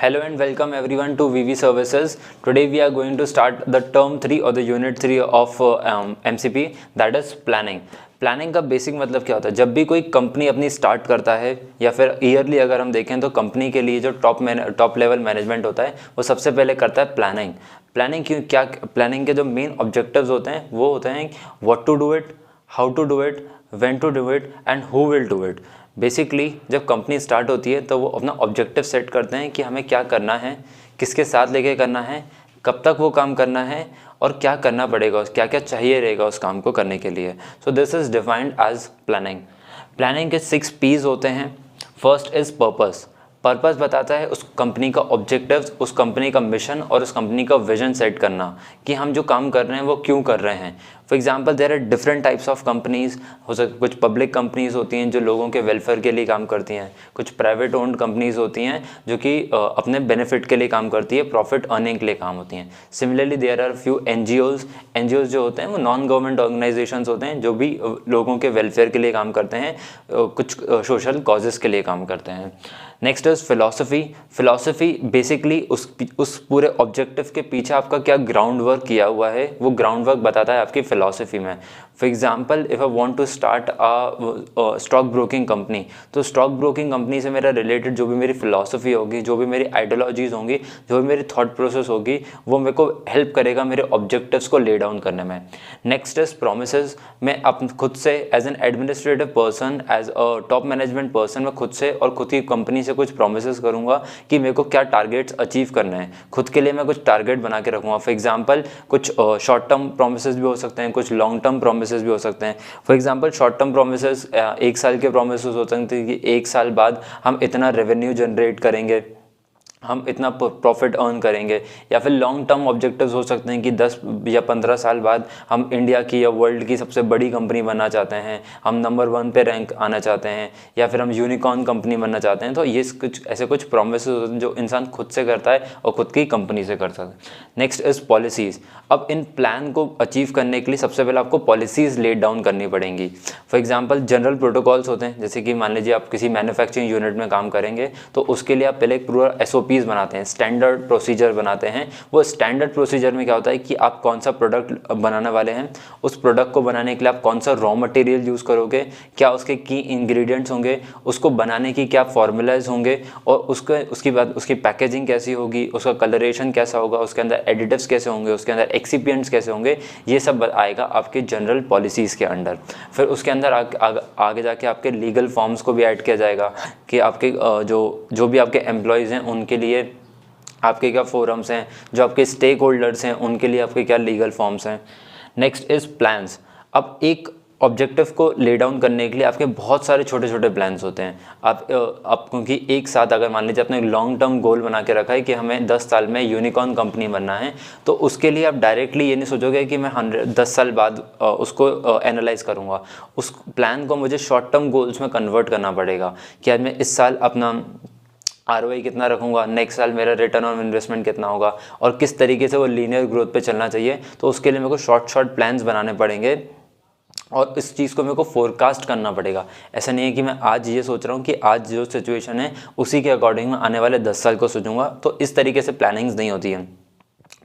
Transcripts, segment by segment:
Hello and welcome everyone to VV Services. Today we are going to start the term 3 or the unit 3 of MCP, that is planning. Planning का basic मतलब क्या होता है? जब भी कोई company अपनी स्टार्ट करता है या फिर ईयरली अगर हम देखें तो कंपनी के लिए जो टॉप लेवल मैनेजमेंट होता है वो सबसे पहले करता है प्लानिंग। प्लानिंग क्यों, क्या प्लानिंग के जो मेन ऑब्जेक्टिव्स होते हैं वो होते हैं what to do it, how to do it, when to do it and who will do it. Basically जब कंपनी स्टार्ट होती है तो वो अपना ऑब्जेक्टिव सेट करते हैं कि हमें क्या करना है, किसके साथ लेके करना है, कब तक वो काम करना है और क्या करना पड़ेगा, क्या क्या चाहिए रहेगा उस काम को करने के लिए। So this is defined as planning. Planning के 6 P's होते हैं। First is purpose. पर्पस बताता है उस कंपनी का ऑब्जेक्टिव्स, उस कंपनी का मिशन और उस कंपनी का विजन सेट करना कि हम जो काम कर रहे हैं वो क्यों कर रहे हैं। For example there are different types of companies. हो सकती कुछ पब्लिक कंपनीज होती हैं जो लोगों के वेलफेयर के लिए काम करती हैं, कुछ प्राइवेट ओन्ड कंपनीज होती हैं जो कि अपने बेनिफिट के लिए काम करती है, प्रॉफिट अर्निंग के लिए काम होती हैं। Similarly there are few NGOs जो होते हैं वो नॉन गवर्नमेंट ऑर्गेनाइजेशंस होते हैं जो भी लोगों के वेलफेयर के लिए काम करते हैं, कुछ सोशल कॉजेज़ के लिए काम करते हैं। Next is philosophy. Philosophy basically उस पूरे ऑब्जेक्टिव के पीछे आपका क्या ग्राउंड वर्क किया हुआ है, वो ग्राउंड वर्क बताता है आपकी फिलॉसफी में। For example if I want to start a stock broking company, तो स्टॉक ब्रोकिंग कंपनी से मेरा रिलेटेड जो भी मेरी फिलॉसफी होगी, जो भी मेरी आइडियोलॉजीज़ होंगी, जो भी मेरी थॉट प्रोसेस होगी, वो मेरे को हेल्प करेगा मेरे ऑब्जेक्टिव्स को ले डाउन करने में। Next is promises. मैं खुद से as an administrative person, as a top management person, मैं खुद से और खुद की कंपनी से कुछ प्रोमिसेस करूंगा कि मेरे को क्या टारगेट्स अचीव करना है। खुद के लिए मैं कुछ टारगेट बना के रखूंगा। फॉर एग्जांपल कुछ शॉर्ट टर्म प्रोमिसेस भी हो सकते हैं, कुछ लॉन्ग टर्म प्रोमिसेस भी हो सकते हैं। For example short term promises 1 साल के प्रोमिसेस हो सकते हैं कि 1 साल बाद हम इतना रेवेन्यू जनरेट करेंगे, हम इतना प्रॉफिट अर्न करेंगे। या फिर लॉन्ग टर्म ऑब्जेक्टिव्स हो सकते हैं कि 10 या 15 साल बाद हम इंडिया की या वर्ल्ड की सबसे बड़ी कंपनी बनना चाहते हैं, हम नंबर 1 पे रैंक आना चाहते हैं, या फिर हम यूनिकॉर्न कंपनी बनना चाहते हैं। तो ये कुछ प्रोमिस होते हैं जो इंसान खुद से करता है और खुद की कंपनी से करता है। Next is policies. अब इन प्लान को अचीव करने के लिए सबसे पहले आपको पॉलिसीज़ लेट डाउन करनी पड़ेंगी। फॉर एग्जाम्पल जनरल प्रोटोकॉल्स होते हैं, जैसे कि मान लीजिए आप किसी मैन्युफैक्चरिंग यूनिट में काम करेंगे तो उसके लिए आप पहले एक पूरा SOP बनाते हैं, स्टैंडर्ड प्रोसीजर बनाते हैं। वो स्टैंडर्ड प्रोसीजर में क्या होता है कि आप कौन सा प्रोडक्ट बनाने वाले हैं, उस प्रोडक्ट को बनाने के लिए आप कौन सा रॉ मटेरियल यूज़ करोगे, क्या उसके की इंग्रेडिएंट्स होंगे, उसको बनाने की क्या फॉर्मूलाज होंगे, और उसके बाद उसकी पैकेजिंग कैसी होगी, उसका कलरेशन कैसा होगा, उसके अंदर एडिटिव्स कैसे होंगे, उसके अंदर एक्सिपिएंट्स कैसे होंगे, ये सब आएगा आपके जनरल पॉलिसीज़ के अंडर। फिर उसके अंदर आगे जाके आपके लीगल फॉर्म्स को भी ऐड किया जाएगा कि आपके जो भी आपके एम्प्लॉयज़ हैं उनके लिए आपके क्या फोरम्स हैं, जो आपके स्टेक होल्डर्स हैं उनके लिए आपके क्या लीगल फॉर्म्स हैं। Next is plans. अब एक ऑब्जेक्टिव को ले डाउन करने के लिए आपके बहुत सारे छोटे छोटे प्लान्स होते हैं। आप क्योंकि एक साथ अगर मान लीजिए आपने लॉन्ग टर्म गोल बना के रखा है कि हमें 10 साल में यूनिकॉर्न कंपनी बनना है, तो उसके लिए आप डायरेक्टली ये नहीं सोचोगे कि मैं 10 साल बाद उसको एनालाइज करूँगा। उस प्लान को मुझे शॉर्ट टर्म गोल्स में कन्वर्ट करना पड़ेगा कि आज मैं इस साल अपना ROI कितना रखूँगा, नेक्स्ट साल मेरा रिटर्न ऑन इन्वेस्टमेंट कितना होगा, और किस तरीके से वो लीनियर ग्रोथ पे चलना चाहिए। तो उसके लिए मेरे को शॉर्ट प्लान्स बनाने पड़ेंगे और इस चीज़ को मेरे को फोरकास्ट करना पड़ेगा। ऐसा नहीं है कि मैं आज ये सोच रहा हूँ कि आज जो सिचुएशन है उसी के अकॉर्डिंग मैं आने वाले 10 साल को सोचूंगा। तो इस तरीके से प्लानिंग्स नहीं होती है।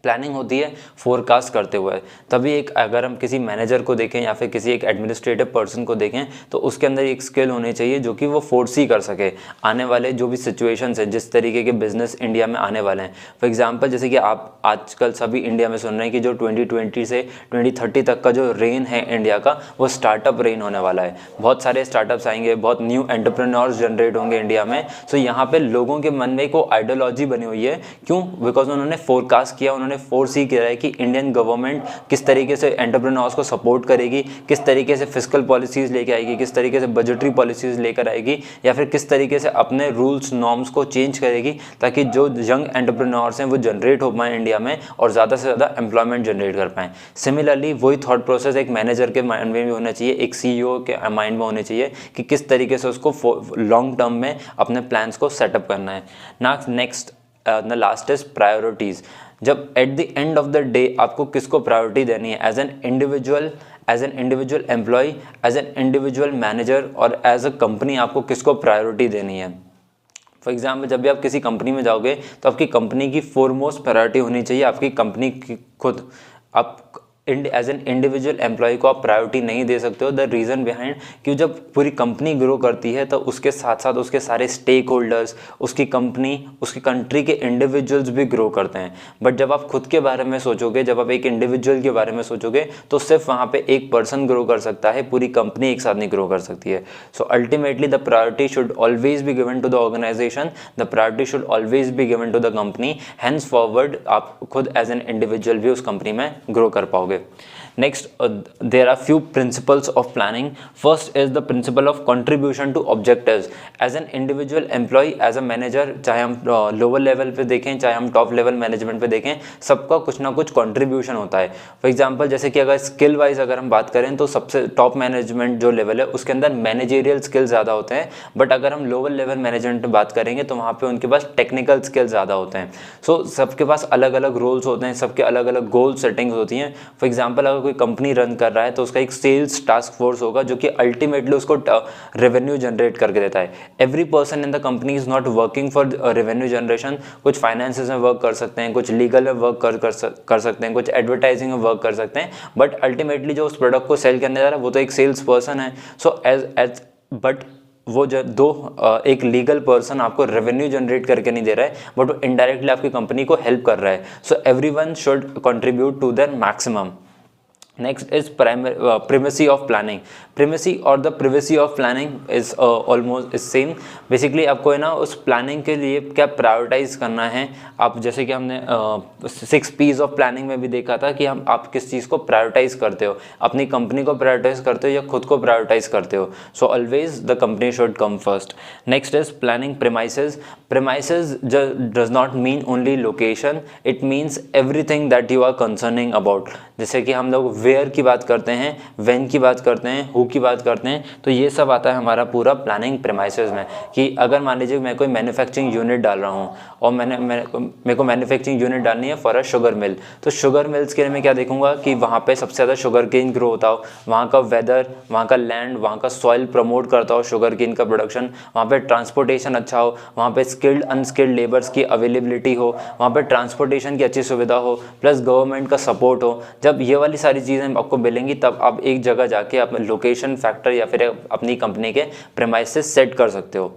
प्लानिंग होती है फोरकास्ट करते हुए। तभी एक अगर हम किसी मैनेजर को देखें या फिर किसी एक एडमिनिस्ट्रेटिव पर्सन को देखें तो उसके अंदर एक स्किल होनी चाहिए जो कि वो फोरसी कर सके आने वाले जो भी सिचुएशंस हैं, जिस तरीके के बिजनेस इंडिया में आने वाले हैं। फॉर एग्जांपल जैसे कि आप आजकल सभी इंडिया में सुन रहे हैं कि जो 2020 से 2030 तक का जो रेन है इंडिया का, वो स्टार्टअप रेन होने वाला है। बहुत सारे स्टार्टअप्स आएंगे, बहुत न्यू एंटरप्रेन्योर्स जनरेट होंगे इंडिया में। सो यहाँ पे लोगों के मन में एक आइडियोलॉजी बनी हुई है। क्यों? बिकॉज उन्होंने फोरकास्ट किया, उन्होंने फोरसी किया है कि इंडियन गवर्नमेंट किस तरीके से एंटरप्रेन्योर्स को सपोर्ट करेगी, किस तरीके से फिस्कल पॉलिसीज़ लेके आएगी, किस तरीके से बजटरी पॉलिसीज़ लेकर आएगी, या फिर किस तरीके से अपने रूल्स नॉर्म्स को चेंज करेगी ताकि जो यंग एंटरप्रेन्योर्स हैं वो जनरेट हो पाएँ इंडिया में और ज़्यादा से ज़्यादा एम्प्लॉयमेंट जनरेट कर पाएँ। सिमिलरली वही थॉट प्रोसेस एक मैनेजर के माइंड में भी होना चाहिए, एक CEO के माइंड में होना चाहिए कि किस तरीके से उसको लॉन्ग टर्म में अपने प्लान्स को सेटअप करना है। Next the last is priorities. जब at the end of the day आपको किसको प्रायोरिटी देनी है, as an individual employee, as an individual manager और एज अ कंपनी आपको किसको प्रायोरिटी देनी है। फॉर एग्जाम्पल जब भी आप किसी कंपनी में जाओगे तो आपकी कंपनी की फोरमोस्ट प्रायोरिटी होनी चाहिए आपकी कंपनी की खुद। आप एज एन इंडिविजुअल एम्प्लॉय को आप प्रायोरिटी नहीं दे सकते हो। द रीज़न बिहाइंड कि जब पूरी कंपनी ग्रो करती है तो उसके साथ साथ उसके सारे स्टेक होल्डर्स, उसकी कंपनी, उसकी कंट्री के इंडिविजुअल्स भी ग्रो करते हैं। बट जब आप खुद के बारे में सोचोगे, जब आप एक इंडिविजुअल के बारे में सोचोगे तो सिर्फ वहाँ पे एक पर्सन ग्रो कर सकता है, पूरी कंपनी एक साथ नहीं ग्रो कर सकती है। So ultimately the priority should always be given to the organisation, the priority should always be given to the company. Hence forward आप खुद एज एन इंडिविजुअल भी उस कंपनी में ग्रो कर पाओगे। Next, there are few principles of planning. First is the principle of contribution to objectives. As an individual employee, as a manager, चाहे हम lower level पे देखें चाहे हम टॉप लेवल मैनेजमेंट पे देखें, सबका कुछ ना कुछ कंट्रीब्यूशन होता है। फॉर एग्जांपल जैसे कि अगर स्किल वाइज अगर हम बात करें तो सबसे टॉप मैनेजमेंट जो लेवल है उसके अंदर मैनेजेरियल स्किल ज़्यादा होते हैं। बट अगर हम लोअर लेवल मैनेजमेंट पे बात करेंगे तो वहाँ पे उनके पास टेक्निकल स्किल ज़्यादा होते हैं। सो सबके पास अलग अलग रोल्स होते हैं, सबके अलग अलग गोल सेटिंग्स होती हैं। फॉर एग्जाम्पल अगर कोई कंपनी रन कर रहा है तो उसका एक सेल्स टास्क फोर्स होगा जो कि अल्टीमेटली उसको रेवेन्यू जनरेट करके देता है। Every person in the company is not working for revenue generation. कुछ फाइनेंसेस में वर्क कर सकते हैं, कुछ लीगल में वर्क कर सकते हैं, कुछ एडवर्टाइजिंग में वर्क कर सकते हैं, बट अल्टीमेटली जो उस प्रोडक्ट को सेल करने जा रहा है वो तो एक सेल्स पर्सन है। सो एज बट वो एक लीगल पर्सन आपको रेवेन्यू जनरेट करके नहीं दे रहा है, बट वो इनडायरेक्टली आपकी कंपनी को हेल्प कर रहा है। So everyone should contribute to their maximum. Next is primacy of planning. Primacy or the privacy of planning is almost is same. Basically आपको है ना उस प्लानिंग के लिए क्या प्रायोरिटाइज करना है। आप जैसे कि हमने 6 P's ऑफ प्लानिंग में भी देखा था कि आप किस चीज़ को प्रायोरिटाइज करते हो, अपनी कंपनी को प्रायोरिटाइज करते हो या खुद को प्रायोरिटाइज करते हो। So always the company should come first. Next is planning premises. Premises does not mean only location, it means everything that you are concerning about. जैसे कि हम लोग वेयर की बात करते हैं, व्हेन की बात करते हैं, हु की बात करते हैं, तो ये सब आता है हमारा पूरा प्लानिंग प्रेमाइसेस में। कि अगर मान लीजिए मैं कोई मैन्युफैक्चरिंग यूनिट डाल रहा हूँ और मेरे को मैन्युफैक्चरिंग यूनिट डालनी है फॉर अ शुगर मिल, तो शुगर मिल्स के लिए मैं क्या देखूंगा कि वहाँ पे सबसे ज़्यादा शुगर केन ग्रो होता हो, वहाँ का वेदर, वहाँ का लैंड, वहाँ का सॉइल प्रमोट करता हो शुगर केन का प्रोडक्शन, वहाँ पे ट्रांसपोर्टेशन अच्छा हो, वहाँ पे स्किल्ड अनस्किल्ड लेबर्स की अवेलेबिलिटी हो, वहाँ पे ट्रांसपोर्टेशन की अच्छी सुविधा हो, प्लस गवर्नमेंट का सपोर्ट हो। जब ये वाली सारी चीज़ें आपको मिलेंगी तब आप एक जगह जाके आप लोकेशन फैक्टर या फिर अपनी कंपनी के प्रेमाइसेस सेट कर सकते हो।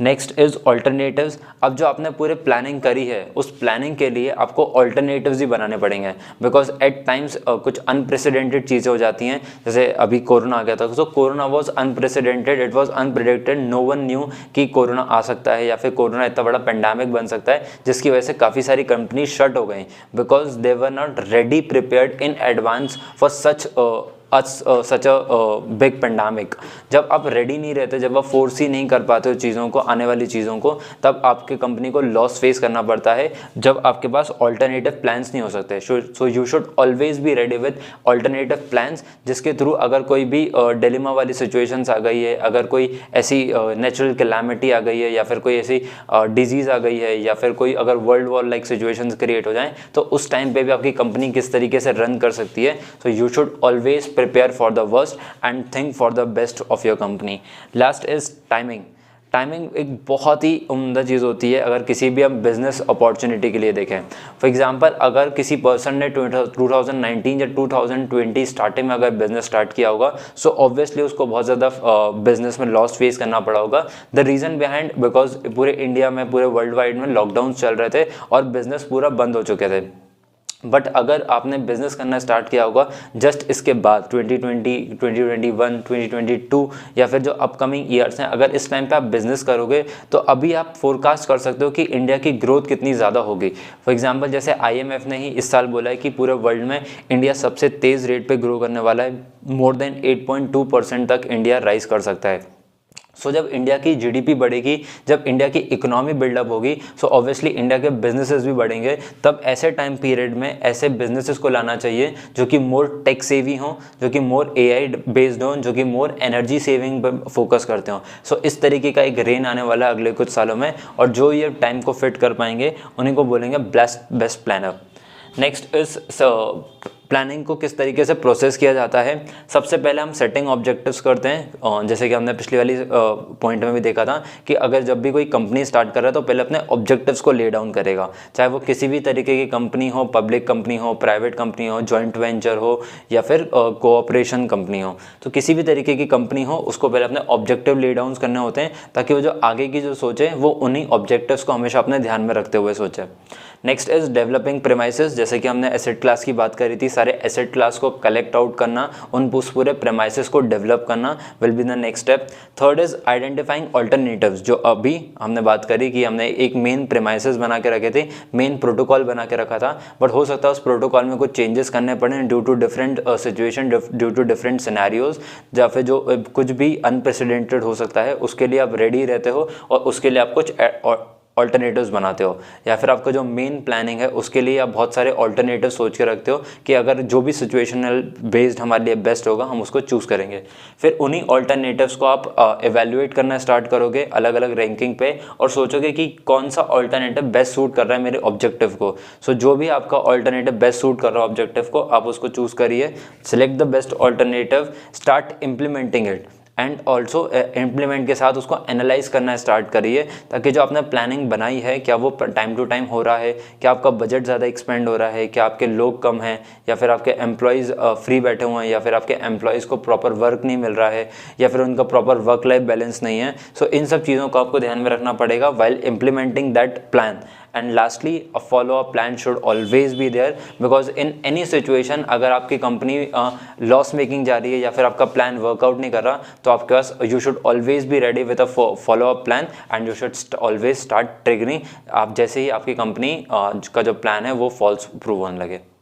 Next is alternatives. अब जो आपने पूरे प्लानिंग करी है उस प्लानिंग के लिए आपको ऑल्टरनेटिव्स ही बनाने पड़ेंगे, बिकॉज एट टाइम्स कुछ अनप्रेसिडेंटेड चीज़ें हो जाती हैं। जैसे अभी कोरोना आ गया था, तो corona was unprecedented, it was unpredicted, no one knew कि कोरोना आ सकता है या फिर कोरोना इतना बड़ा पेंडेमिक बन सकता है, जिसकी वजह से काफ़ी सारी कंपनी शट हो गई because they were not ready prepared in advance for such a big pandemic. जब आप रेडी नहीं रहते, जब आप फोर्स ही नहीं कर पाते हो चीज़ों को, आने वाली चीज़ों को, तब आपके कंपनी को लॉस फेस करना पड़ता है जब आपके पास ऑल्टरनेटिव प्लान्स नहीं हो सकते। So you should always be ready with alternative plans, जिसके थ्रू अगर कोई भी डिलेमा वाली सिचुएशंस आ गई है, अगर कोई ऐसी नेचुरल कैलामिटी आ गई है या फिर कोई ऐसी डिजीज़ आ गई है या फिर कोई अगर world war like situations create हो जाएं, तो उस टाइम पे भी आपकी कंपनी किस तरीके से रन कर सकती है। So you should always prepare for the worst and think for the best of your company. Last is timing. Timing एक बहुत ही उम्दा चीज़ होती है अगर किसी भी हम बिज़नेस अपॉर्चुनिटी के लिए देखें। फॉर एग्जांपल अगर किसी पर्सन ने 2019 या 2020 स्टार्टिंग में अगर बिज़नेस स्टार्ट किया होगा, सो ऑब्वियसली उसको बहुत ज़्यादा बिज़नेस में लॉस फेस करना पड़ा होगा। द रीज़न बिहाइंड बिकॉज पूरे इंडिया में, पूरे वर्ल्ड वाइड में लॉकडाउन चल रहे थे और बिज़नेस पूरा बंद हो चुके थे। बट अगर आपने बिज़नेस करना स्टार्ट किया होगा जस्ट इसके बाद 2020, 2021, 2022 या फिर जो अपकमिंग ईयर्स हैं, अगर इस टाइम पे आप बिज़नेस करोगे तो अभी आप फोरकास्ट कर सकते हो कि इंडिया की ग्रोथ कितनी ज़्यादा होगी। फॉर एग्जांपल जैसे IMF ने ही इस साल बोला है कि पूरे वर्ल्ड में इंडिया सबसे तेज़ रेट पे ग्रो करने वाला है, मोर देन 8.2% तक इंडिया राइज कर सकता है। सो जब इंडिया की GDP बढ़ेगी, जब इंडिया की इकोनॉमी बिल्डअप होगी, सो ऑब्वियसली इंडिया के बिजनेसेस भी बढ़ेंगे। तब ऐसे टाइम पीरियड में ऐसे बिजनेसेस को लाना चाहिए जो कि मोर टेक सेवी हों, जो कि मोर AI बेस्ड हों, जो कि मोर एनर्जी सेविंग पर फोकस करते हों। सो इस तरीके का एक रेन आने वाला है अगले कुछ सालों में, और जो ये टाइम को फिट कर पाएंगे उन्हीं को बोलेंगे best planner. Next is planning को किस तरीके से प्रोसेस किया जाता है। सबसे पहले हम सेटिंग ऑब्जेक्टिव्स करते हैं, जैसे कि हमने पिछली वाली पॉइंट में भी देखा था कि अगर जब भी कोई कंपनी स्टार्ट कर रहा है तो पहले अपने ऑब्जेक्टिव्स को ले डाउन करेगा, चाहे वो किसी भी तरीके की कंपनी हो, पब्लिक कंपनी हो, प्राइवेट कंपनी हो, जॉइंट वेंचर हो या फिर कोऑपरेशन कंपनी हो। तो किसी भी तरीके की कंपनी हो उसको पहले अपने ऑब्जेक्टिव ले डाउन करने होते हैं ताकि वो जो आगे की जो सोचे वो उन्हीं ऑब्जेक्टिव्स को हमेशा अपने ध्यान में रखते हुए सोचे। नेक्स्ट इज डेवलपिंग प्रेमाइसेस, जैसे कि हमने एसेट क्लास की बात करी थी, सारे एसेट क्लास को कलेक्ट आउट करना, उस पूरे प्रेमाइसेस को डेवलप करना will be the next step. Third is identifying alternatives, जो अभी हमने बात करी कि हमने एक मेन प्रेमाइसेस बना के रखे थे, मेन प्रोटोकॉल बना के रखा था, बट हो सकता है उस प्रोटोकॉल में कुछ चेंजेस करने पड़े due to different situation, due to different scenarios, या फिर जो कुछ भी अनप्रेसिडेंटेड हो सकता है उसके लिए आप रेडी रहते हो और उसके लिए आप कुछ ऑल्टरनेटिव्स बनाते हो, या फिर आपका जो मेन प्लानिंग है उसके लिए आप बहुत सारे ऑल्टरनेटिव सोच के रखते हो कि अगर जो भी सिचुएशनल बेस्ड हमारे लिए बेस्ट होगा हम उसको चूज़ करेंगे। फिर उन्हीं ऑल्टरनेटिव्स को आप एवेल्युएट करना स्टार्ट करोगे अलग अलग रैंकिंग पे और सोचोगे कि कौन सा ऑल्टरनेटिव बेस्ट सूट कर रहा है मेरे ऑब्जेक्टिव को। सो जो भी आपका ऑल्टरनेटिव बेस्ट सूट कर रहा है ऑब्जेक्टिव को, आप उसको चूज़ करिए, select the best alternative, start implementing it and also implement के साथ उसको एनालाइज करना स्टार्ट करिए ताकि जो आपने प्लानिंग बनाई है क्या वो टाइम टू टाइम हो रहा है, क्या आपका बजट ज़्यादा एक्सपेंड हो रहा है, क्या आपके लोग कम हैं या फिर आपके एम्प्लॉयज़ फ्री बैठे हुए हैं या फिर आपके एम्प्लॉयज़ को प्रॉपर वर्क नहीं मिल रहा है या फिर उनका प्रॉपर वर्क लाइफ बैलेंस नहीं है। सो इन सब चीज़ों को आपको ध्यान में रखना पड़ेगा while implementing that plan. And lastly a follow up plan should always be there, because in any situation अगर आपकी कंपनी लॉस मेकिंग जा रही है या फिर आपका प्लान वर्कआउट नहीं कर रहा तो आपके पास you should always be ready with a follow up plan and you should always start triggering आप जैसे ही आपकी कंपनी का जो प्लान है वो फॉल्स प्रूव होने लगे।